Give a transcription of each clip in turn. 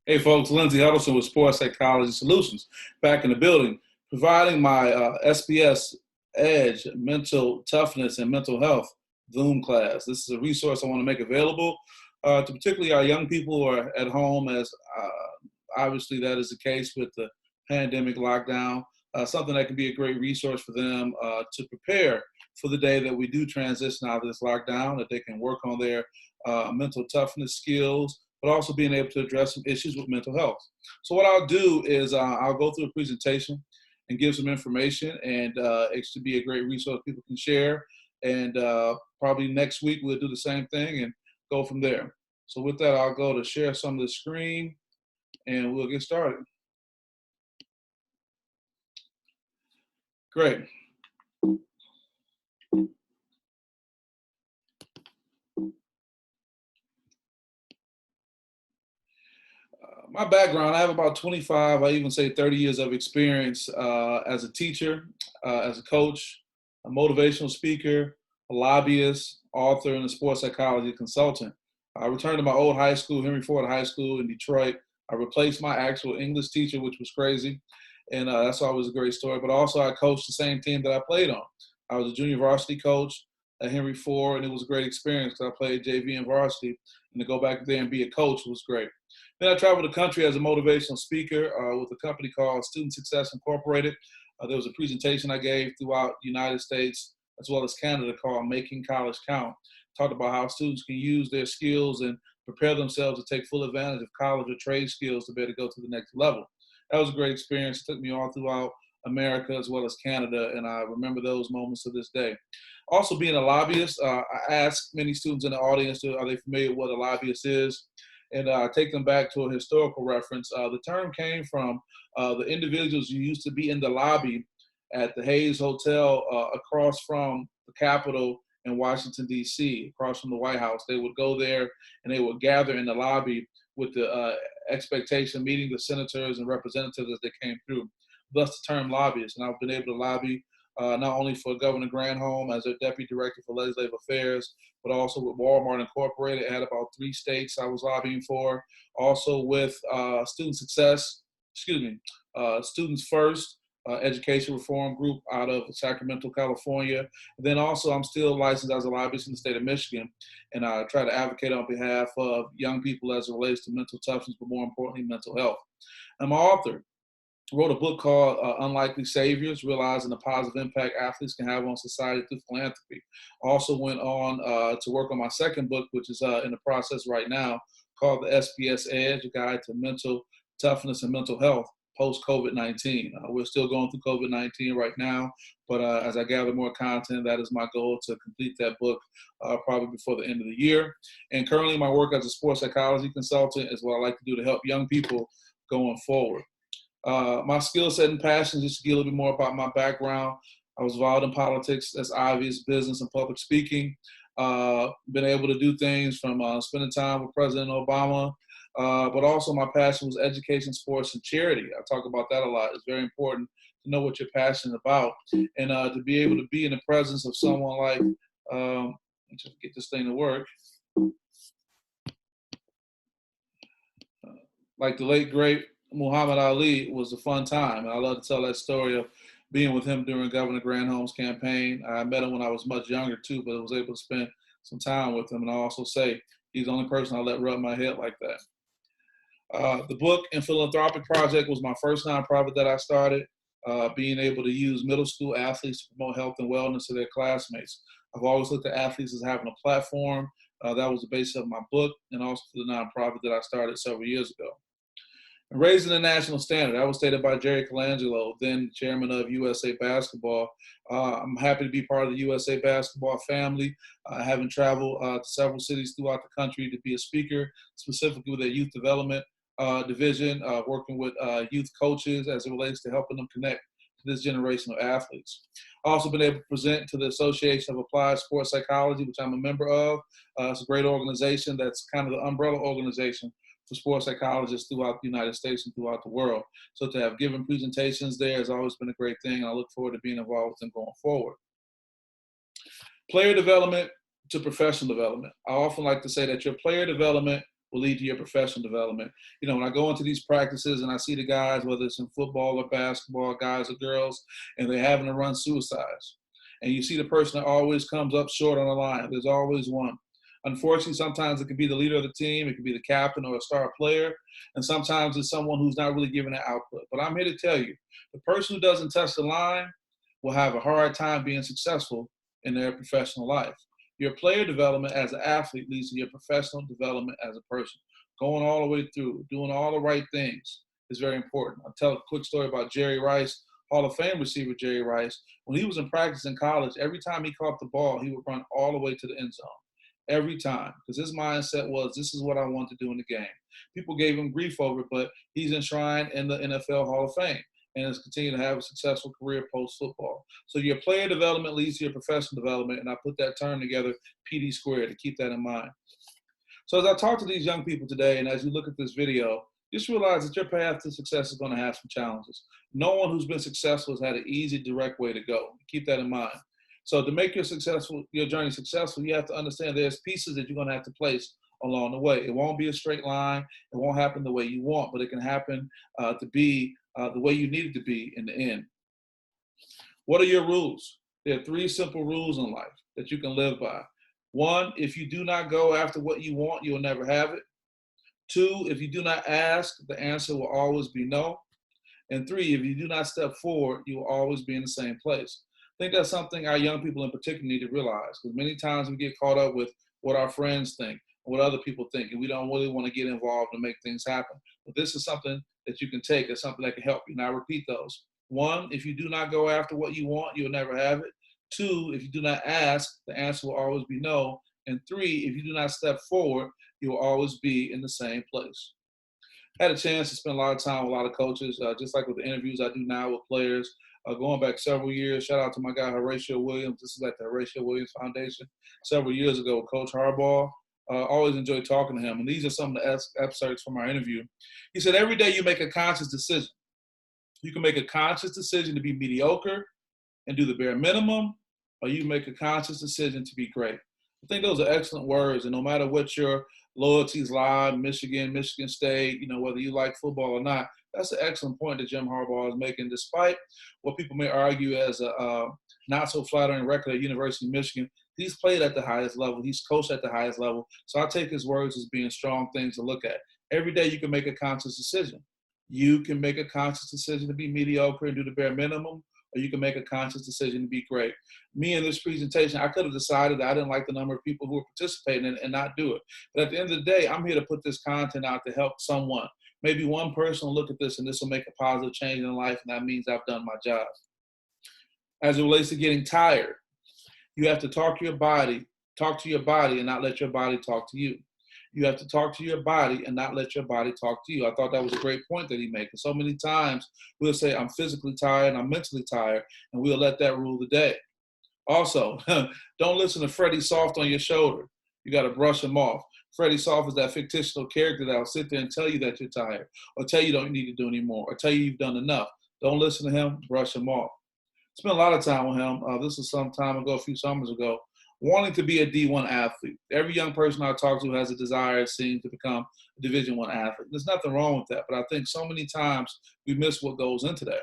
Hey folks, Lindsay Huddleston with Sports Psychology Solutions, back in the building, providing my SPS Edge mental toughness and mental health Zoom class. This is a resource I want to make available to particularly our young people who are at home, as obviously that is the case with the pandemic lockdown. Something that can be a great resource for them to prepare for the day that we do transition out of this lockdown, that they can work on their mental toughness skills, but also being able to address some issues with mental health. So what I'll do is I'll go through a presentation and give some information, and it should be a great resource people can share. And probably next week we'll do the same thing and go from there. So with that, I'll go to share some of the screen and we'll get started. Great. My background, I have about 25, I even say 30 years of experience as a teacher, as a coach, a motivational speaker, a lobbyist, author, and a sports psychology consultant. I returned to my old high school, Henry Ford High School in Detroit. I replaced my actual English teacher, which was crazy, and that's always a great story. But also I coached the same team that I played on. I was a junior varsity coach at Henry Ford, and it was a great experience because I played JV and varsity, and to go back there and be a coach was great. Then I traveled the country as a motivational speaker with a company called Student Success Incorporated. There was a presentation I gave throughout the United States as well as Canada called Making College Count. Talked about how students can use their skills and prepare themselves to take full advantage of college or trade skills to be able to go to the next level. That was a great experience. It took me all throughout America as well as Canada, and I remember those moments to this day. Also, being a lobbyist, I ask many students in the audience, are they familiar with what a lobbyist is? And take them back to a historical reference. The term came from the individuals who used to be in the lobby at the Hayes Hotel across from the Capitol in Washington, D.C., across from the White House. They would go there and they would gather in the lobby with the expectation, meeting the senators and representatives as they came through. Thus the term lobbyist. And I've been able to lobby not only for Governor Granholm as their Deputy Director for Legislative Affairs, but also with Walmart Incorporated. I had about 3 states I was lobbying for. Also with Students First, education reform group out of Sacramento, California. And then also I'm still licensed as a lobbyist in the state of Michigan, and I try to advocate on behalf of young people as it relates to mental toughness, but more importantly, mental health. I'm an author. Wrote a book called Unlikely Saviors, Realizing the Positive Impact Athletes Can Have on Society Through Philanthropy. Also went on to work on my second book, which is in the process right now, called The SPSEdge, a guide to mental toughness and mental health post-COVID-19. We're still going through COVID-19 right now, but as I gather more content, that is my goal, to complete that book probably before the end of the year. And currently my work as a sports psychology consultant is what I like to do to help young people going forward. My skill set and passion, just to get a little bit more about my background. I was involved in politics, that's obvious, business and public speaking. Been able to do things from spending time with President Obama, but also my passion was education, sports, and charity. I talk about that a lot. It's very important to know what you're passionate about, and to be able to be in the presence of someone like, let's just get this thing to work, like the late, great Muhammad Ali was a fun time. And I love to tell that story of being with him during Governor Granholm's campaign. I met him when I was much younger too, but I was able to spend some time with him. And I also say he's the only person I let rub my head like that. The book and philanthropic project was my first nonprofit that I started, being able to use middle school athletes to promote health and wellness to their classmates. I've always looked at athletes as having a platform. That was the basis of my book, and also for the nonprofit that I started several years ago. Raising the national standard, that was stated by Jerry Colangelo, then chairman of USA Basketball. I'm happy to be part of the USA Basketball family, having traveled to several cities throughout the country to be a speaker, specifically with their youth development division, working with youth coaches as it relates to helping them connect to this generation of athletes. Also been able to present to the Association of Applied Sports Psychology, which I'm a member of. It's a great organization that's kind of the umbrella organization for sports psychologists throughout the United States and throughout the world. So to have given presentations there has always been a great thing, and I look forward to being involved with them going forward. Player development to professional development. I often like to say that your player development will lead to your professional development. You know, when I go into these practices and I see the guys, whether it's in football or basketball, guys or girls, and they're having to run suicides, and you see the person that always comes up short on the line, there's always one. Unfortunately, sometimes it could be the leader of the team, it could be the captain or a star player, and sometimes it's someone who's not really giving an output. But I'm here to tell you, the person who doesn't touch the line will have a hard time being successful in their professional life. Your player development as an athlete leads to your professional development as a person. Going all the way through, doing all the right things is very important. I'll tell a quick story about Jerry Rice, Hall of Fame receiver Jerry Rice. When he was in practice in college, every time he caught the ball, he would run all the way to the end zone. Every time, because his mindset was, this is what I want to do in the game. People gave him grief over it, but he's enshrined in the NFL Hall of Fame and has continued to have a successful career post-football. So your player development leads to your professional development, and I put that term together, PD squared, to keep that in mind. So as I talk to these young people today, and as you look at this video, just realize that your path to success is going to have some challenges. No one who's been successful has had an easy, direct way to go. Keep that in mind. So to make your journey successful, you have to understand there's pieces that you're going to have to place along the way. It won't be a straight line. It won't happen the way you want, but it can happen to be the way you need it to be in the end. What are your rules? There are 3 simple rules in life that you can live by. 1, if you do not go after what you want, you'll never have it. 2, if you do not ask, the answer will always be no. And 3, if you do not step forward, you will always be in the same place. I think that's something our young people in particular need to realize, because many times we get caught up with what our friends think, what other people think, and we don't really want to get involved and make things happen. But this is something that you can take as something that can help you. Now repeat those. 1, if you do not go after what you want, you'll never have it. 2, if you do not ask, the answer will always be no. And 3, if you do not step forward, you will always be in the same place. I had a chance to spend a lot of time with a lot of coaches, just like with the interviews I do now with players. Going back several years, shout out to my guy Horatio Williams. This is at the Horatio Williams Foundation. Several years ago with Coach Harbaugh. Always enjoy talking to him. And these are some of the excerpts from our interview. He said, every day you make a conscious decision. You can make a conscious decision to be mediocre and do the bare minimum, or you make a conscious decision to be great. I think those are excellent words. And no matter what your loyalties lie, Michigan, Michigan State, you know, whether you like football or not, that's an excellent point that Jim Harbaugh is making, despite what people may argue as a not so flattering record at University of Michigan. He's played at the highest level. He's coached at the highest level. So I take his words as being strong things to look at. Every day you can make a conscious decision. You can make a conscious decision to be mediocre and do the bare minimum, or you can make a conscious decision to be great. Me in this presentation, I could have decided that I didn't like the number of people who were participating in it and not do it. But at the end of the day, I'm here to put this content out to help someone. Maybe one person will look at this and this will make a positive change in life, and that means I've done my job. As it relates to getting tired, you have to talk to your body and not let your body talk to you. You have to talk to your body and not let your body talk to you. I thought that was a great point that he made. And so many times we'll say, I'm physically tired and I'm mentally tired, and we'll let that rule the day. Also, don't listen to Freddie Soft on your shoulder. You got to brush him off. Freddie Soft is that fictional character that will sit there and tell you that you're tired, or tell you don't need to do anymore, or tell you you've done enough. Don't listen to him, brush him off. Spent a lot of time with him. This was some time ago, a few summers ago, wanting to be a D1 athlete. Every young person I talk to has a desire, it seems, to become a Division I athlete. There's nothing wrong with that, but I think so many times we miss what goes into that.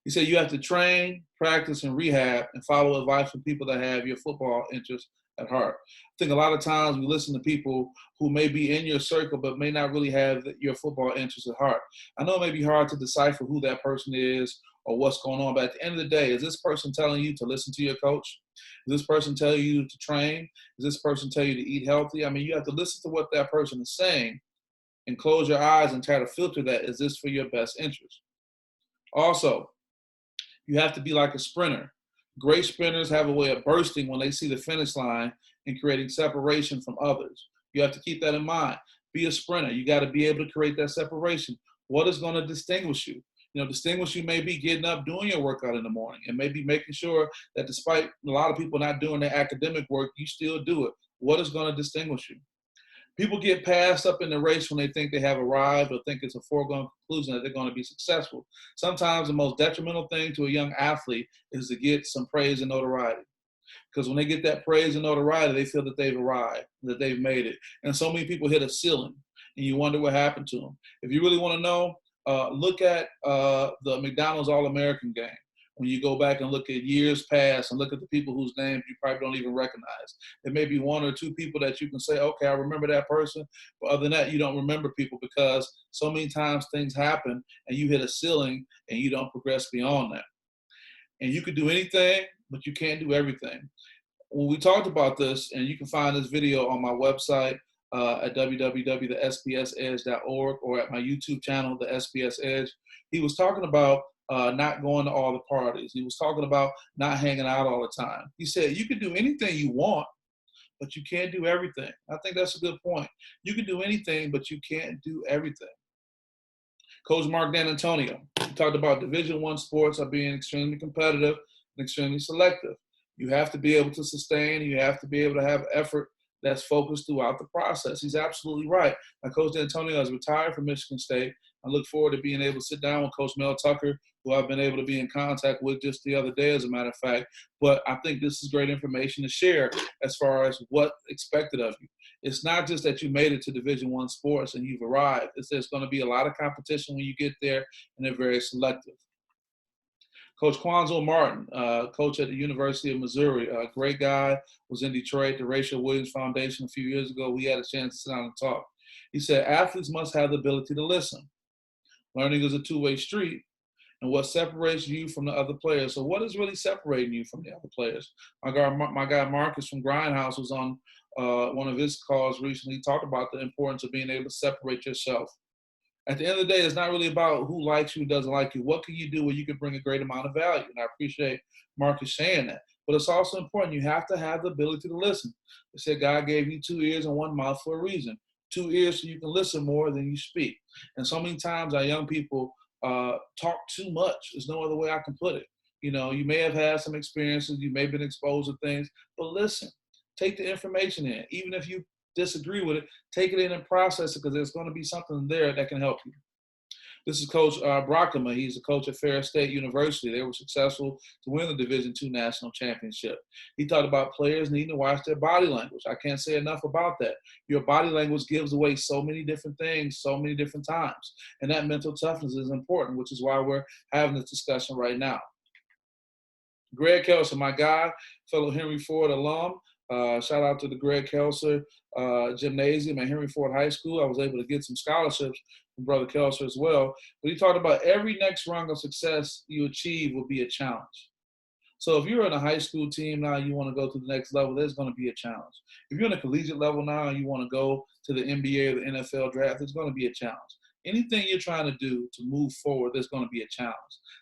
He said you have to train, practice, and rehab, and follow advice from people that have your football interests at heart. I think a lot of times we listen to people who may be in your circle but may not really have your football interests at heart. I know it may be hard to decipher who that person is or what's going on, but at the end of the day, is this person telling you to listen to your coach? Is this person telling you to train? Is this person telling you to eat healthy? I mean, you have to listen to what that person is saying and close your eyes and try to filter that. Is this for your best interest? Also, you have to be like a sprinter. Great sprinters have a way of bursting when they see the finish line and creating separation from others. You have to keep that in mind. Be a sprinter. You got to be able to create that separation. What is going to distinguish you? You know, distinguish you may be getting up, doing your workout in the morning, and maybe making sure that despite a lot of people not doing their academic work, you still do it. What is going to distinguish you? People get passed up in the race when they think they have arrived or think it's a foregone conclusion that they're going to be successful. Sometimes the most detrimental thing to a young athlete is to get some praise and notoriety. Because when they get that praise and notoriety, they feel that they've arrived, that they've made it. And so many people hit a ceiling. and you wonder what happened to them. If you really want to know, look at the McDonald's All-American game. When you go back and look at years past and look at the people whose names you probably don't even recognize. There may be one or two people that you can say, okay, I remember that person. But other than that, you don't remember people because so many times things happen and you hit a ceiling and you don't progress beyond that. And you can do anything, but you can't do everything. When we talked about this, and you can find this video on my website at www.TheSPSEdge.org or at my YouTube channel, The SPS Edge, he was talking about not going to all the parties. He was talking about not hanging out all the time. He said, you can do anything you want, but you can't do everything. I think that's a good point. You can do anything, but you can't do everything. Coach Mark Dantonio, he talked about Division I sports are being extremely competitive and extremely selective. You have to be able to sustain. You have to be able to have effort that's focused throughout the process. He's absolutely right. Now, Coach Dantonio has retired from Michigan State. I look forward to being able to sit down with Coach Mel Tucker, who I've been able to be in contact with just the other day, as a matter of fact. But I think this is great information to share as far as what's expected of you. It's not just that you made it to Division I sports and you've arrived. There's going to be a lot of competition when you get there, and they're very selective. Coach Kwanza Martin, coach at the University of Missouri, a great guy, was in Detroit, the Rachel Williams Foundation a few years ago. We had a chance to sit down and talk. He said, athletes must have the ability to listen. Learning is a two-way street, and what separates you from the other players. So what is really separating you from the other players? My guy Marcus from Grindhouse was on one of his calls recently. He talked about the importance of being able to separate yourself. At the end of the day, it's not really about who likes you, who doesn't like you. What can you do where you can bring a great amount of value? And I appreciate Marcus saying that. But it's also important. You have to have the ability to listen. They said God gave you 2 ears and 1 mouth for a reason. 2 ears so you can listen more than you speak. And so many times our young people talk too much. There's no other way I can put it. You know, you may have had some experiences. You may have been exposed to things. But listen, take the information in. Even if you disagree with it, take it in and process it, because there's going to be something there that can help you. This is Coach Brockema. He's a coach at Ferris State University. They were successful to win the Division II national championship. He talked about players needing to watch their body language. I can't say enough about that. Your body language gives away so many different things, so many different times. And that mental toughness is important, which is why we're having this discussion right now. Greg Kelser, my guy, fellow Henry Ford alum. Shout out to the Greg Kelser gymnasium at Henry Ford High School. I was able to get some scholarships from Brother Kelser as well. But he talked about every next rung of success you achieve will be a challenge. So if you're in a high school team now, you want to go to the next level, there's going to be a challenge. If you're in a collegiate level now and you want to go to the NBA or the NFL draft, there's going to be a challenge. Anything you're trying to do to move forward, there's going to be a challenge.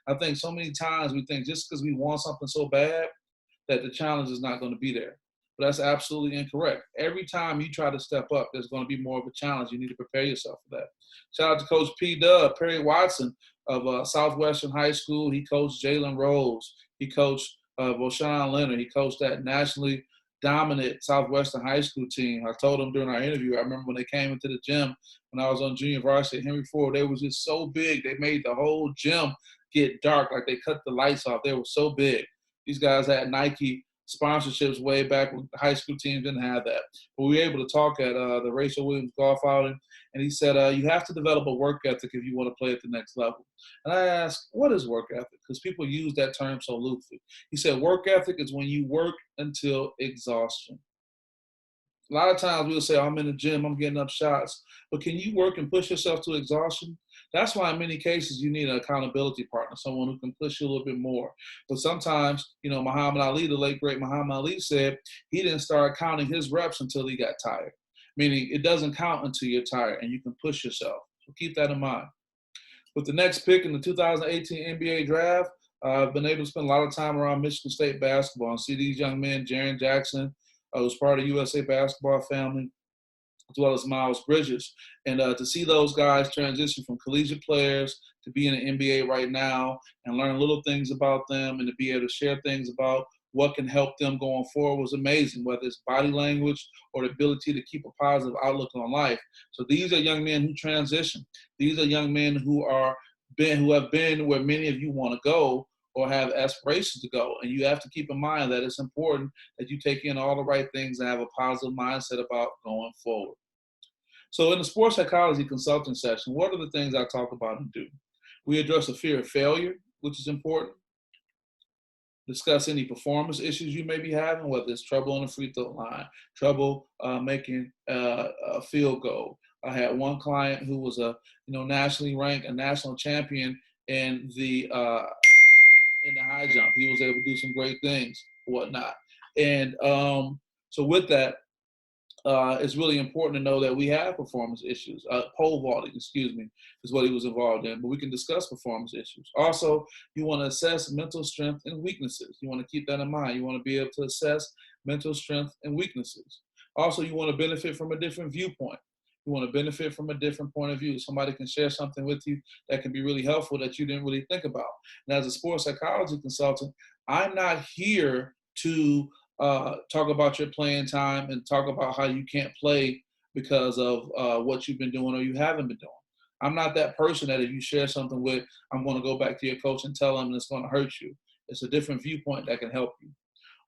I think so many times we think just because we want something so bad that the challenge is not going to be there. But that's absolutely incorrect. Every time you try to step up, there's going to be more of a challenge. You need to prepare yourself for that. Shout out to Coach P. Dub, Perry Watson of Southwestern High School. He coached Jalen Rose. He coached Voshan Leonard. He coached that nationally dominant Southwestern High School team. I told him during our interview, I remember when they came into the gym when I was on junior varsity at Henry Ford, they was just so big. They made the whole gym get dark, like they cut the lights off. They were so big. These guys had Nike sponsorships way back when high school teams didn't have that. But we were able to talk at the Rachel Williams golf outing, and he said, you have to develop a work ethic if you want to play at the next level. And I asked, what is work ethic? Because people use that term so loosely. He said, work ethic is when you work until exhaustion. A lot of times we'll say, I'm in the gym, I'm getting up shots. But can you work and push yourself to exhaustion? That's why in many cases you need an accountability partner, someone who can push you a little bit more. But sometimes, you know, Muhammad Ali, the late great Muhammad Ali, said he didn't start counting his reps until he got tired. Meaning it doesn't count until you're tired and you can push yourself. So keep that in mind. With the next pick in the 2018 NBA draft, I've been able to spend a lot of time around Michigan State basketball and see these young men, Jaren Jackson, who's part of the USA basketball family, as well as Miles Bridges. And to see those guys transition from collegiate players to be in the NBA right now and learn little things about them and to be able to share things about what can help them going forward was amazing, whether it's body language or the ability to keep a positive outlook on life. So these are young men who transition. These are young men who have been where many of you want to go or have aspirations to go. And you have to keep in mind that it's important that you take in all the right things and have a positive mindset about going forward. So in the sports psychology consulting session, what are the things I talk about and do? We address the fear of failure, which is important. Discuss any performance issues you may be having, whether it's trouble on the free throw line, trouble making a field goal. I had one client who was a nationally ranked, a national champion in the high jump. He was able to do some great things, whatnot. And so with that, it's really important to know that we have performance issues. Pole vaulting, excuse me, is what he was involved in, but we can discuss performance issues. Also, you want to assess mental strength and weaknesses. You want to keep that in mind. You want to be able to assess mental strength and weaknesses. Also, you want to benefit from a different viewpoint. You want to benefit from a different point of view. Somebody can share something with you that can be really helpful that you didn't really think about. And as a sports psychology consultant, I'm not here to talk about your playing time and talk about how you can't play because of what you've been doing or you haven't been doing. I'm not that person that if you share something with, I'm going to go back to your coach and tell them it's going to hurt you. It's a different viewpoint that can help you.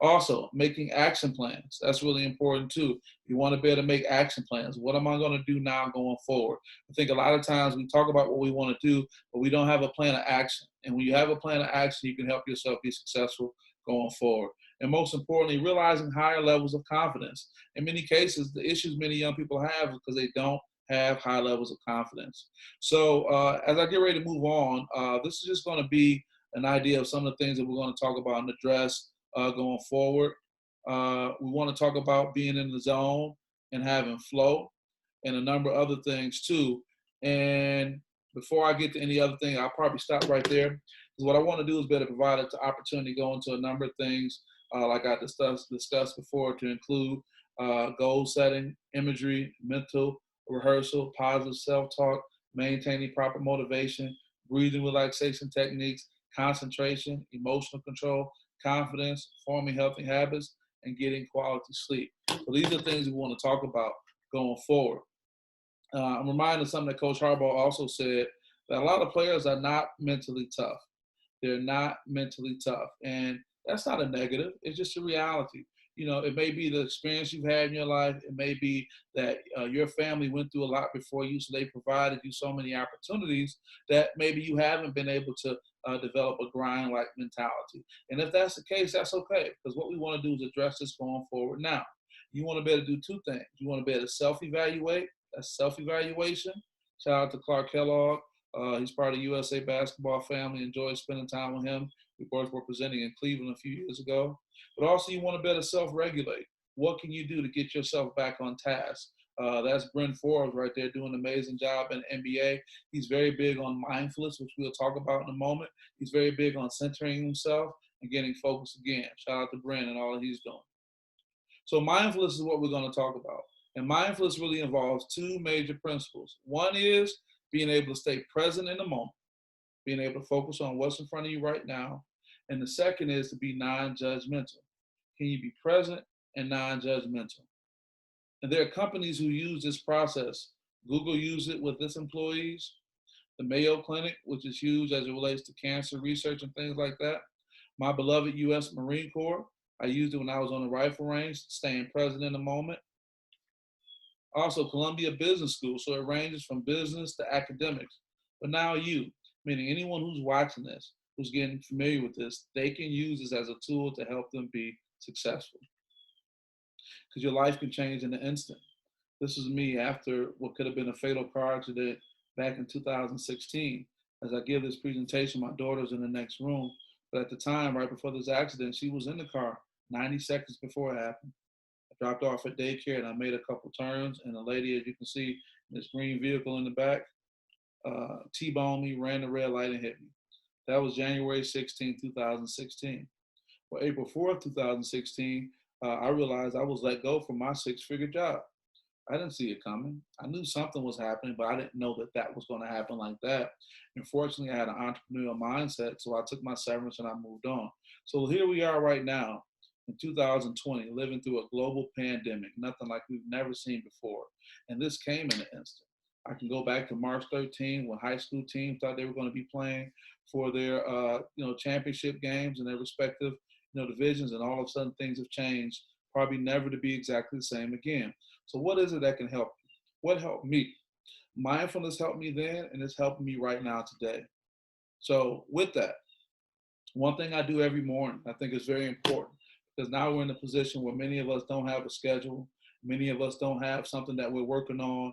Also, making action plans. That's really important too. You want to be able to make action plans. What am I going to do now going forward? I think a lot of times we talk about what we want to do, but we don't have a plan of action. And when you have a plan of action, you can help yourself be successful going forward. And most importantly, realizing higher levels of confidence. In many cases, the issues many young people have is because they don't have high levels of confidence. So as I get ready to move on, this is just going to be an idea of some of the things that we're going to talk about and address going forward. We want to talk about being in the zone and having flow and a number of other things too. And before I get to any other thing, I'll probably stop right there. Because what I want to do is better provide an opportunity to go into a number of things like I discussed before, to include goal setting, imagery, mental rehearsal, positive self-talk, maintaining proper motivation, breathing relaxation techniques, concentration, emotional control, confidence, forming healthy habits, and getting quality sleep. So these are things we want to talk about going forward. I'm reminded of something that Coach Harbaugh also said, that a lot of players are not mentally tough. They're not mentally tough. And that's not a negative. It's just a reality. It may be the experience you've had in your life. It may be that your family went through a lot before you, so they provided you so many opportunities that maybe you haven't been able to develop a grind-like mentality. And if that's the case, that's okay, because what we want to do is address this going forward now. You want to be able to do two things. You want to be able to self-evaluate. That's self-evaluation. Shout out to Clark Kellogg. He's part of the USA basketball family. Enjoyed spending time with him. We both were presenting in Cleveland a few years ago. But also you want to better self-regulate. What can you do to get yourself back on task? That's Bryn Forbes right there doing an amazing job in the NBA. He's very big on mindfulness, which we'll talk about in a moment. He's very big on centering himself and getting focused again. Shout out to Bryn and all that he's doing. So mindfulness is what we're going to talk about. And mindfulness really involves two major principles. One is being able to stay present in the moment, being able to focus on what's in front of you right now. And the second is to be non-judgmental. Can you be present and non-judgmental? And there are companies who use this process. Google uses it with its employees. The Mayo Clinic, which is huge as it relates to cancer research and things like that. My beloved U.S. Marine Corps, I used it when I was on the rifle range, staying present in the moment. Also, Columbia Business School, so it ranges from business to academics. But now you, meaning anyone who's watching this, who's getting familiar with this, they can use this as a tool to help them be successful. Because your life can change in an instant. This is me after what could have been a fatal car accident back in 2016. As I give this presentation, my daughter's in the next room. But at the time, right before this accident, she was in the car 90 seconds before it happened. I dropped off at daycare and I made a couple turns, and a lady, as you can see, in this green vehicle in the back, T-boned me, ran the red light, and hit me. That was January 16, 2016. Well, April 4th, 2016, I realized I was let go from my six-figure job. I didn't see it coming. I knew something was happening, but I didn't know that that was going to happen like that. And fortunately, I had an entrepreneurial mindset, so I took my severance and I moved on. So here we are right now in 2020, living through a global pandemic, nothing like we've never seen before. And this came in an instant. I can go back to March 13 when high school teams thought they were going to be playing for their championship games in their respective divisions, and all of a sudden things have changed, probably never to be exactly the same again. So what is it that can help you? What helped me? Mindfulness helped me then, and it's helping me right now today. So with that, one thing I do every morning, I think is very important, because now we're in a position where many of us don't have a schedule. Many of us don't have something that we're working on.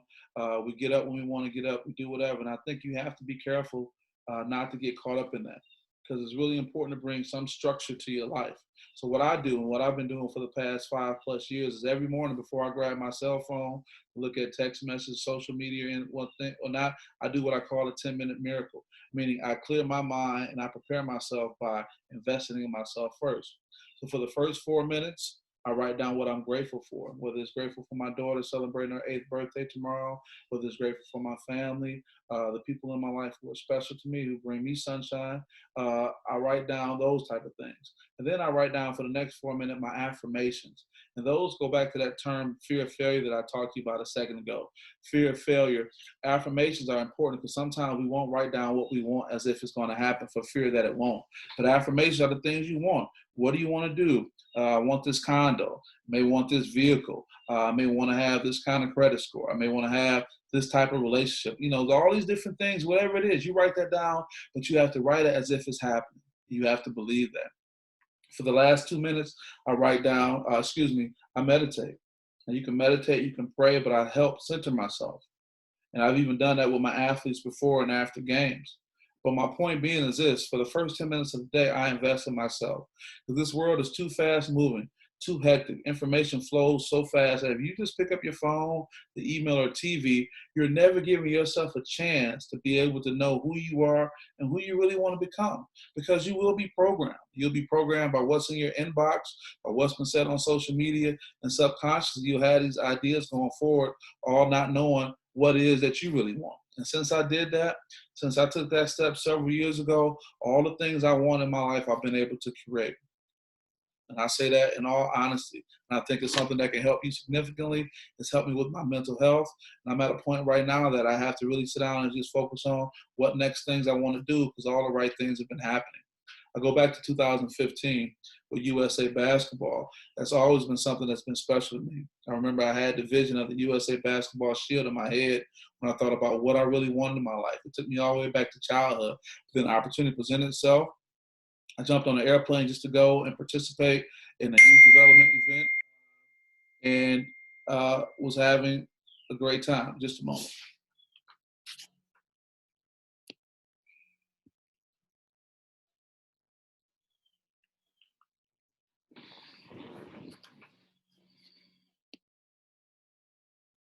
We get up when we want to get up, we do whatever. And I think you have to be careful not to get caught up in that, because it's really important to bring some structure to your life. So what I do and what I've been doing for the past 5+ years is every morning before I grab my cell phone, look at text messages, social media, and one thing or not, I do what I call a 10-minute miracle, meaning I clear my mind and I prepare myself by investing in myself first. So for the first 4 minutes, I write down what I'm grateful for, whether it's grateful for my daughter celebrating her 8th birthday tomorrow, whether it's grateful for my family, the people in my life who are special to me, who bring me sunshine. I write down those type of things. And then I write down for the next 4 minutes my affirmations. And those go back to that term fear of failure that I talked to you about a second ago. Fear of failure. Affirmations are important because sometimes we won't write down what we want as if it's going to happen for fear that it won't. But affirmations are the things you want. What do you want to do? I want this condo. I may want this vehicle. I may want to have this kind of credit score. I may want to have this type of relationship. All these different things, whatever it is, you write that down, but you have to write it as if it's happening. You have to believe that. For the last 2 minutes, I write down, I meditate. And you can meditate, you can pray, but I help center myself. And I've even done that with my athletes before and after games. But my point being is this: for the first 10 minutes of the day, I invest in myself. Because this world is too fast moving, too hectic. Information flows so fast that if you just pick up your phone, the email, or TV, you're never giving yourself a chance to be able to know who you are and who you really want to become. Because you will be programmed. You'll be programmed by what's in your inbox, or what's been said on social media, and subconsciously you'll have these ideas going forward, all not knowing what it is that you really want. And since I did that, since I took that step several years ago, all the things I want in my life, I've been able to create. And I say that in all honesty. And I think it's something that can help you significantly. It's helped me with my mental health. And I'm at a point right now that I have to really sit down and just focus on what next things I want to do, because all the right things have been happening. I go back to 2015 with USA Basketball. That's always been something that's been special to me. I remember I had the vision of the USA Basketball shield in my head when I thought about what I really wanted in my life. It took me all the way back to childhood. Then the opportunity presented itself. I jumped on an airplane just to go and participate in a youth development event, and was having a great time. Just a moment.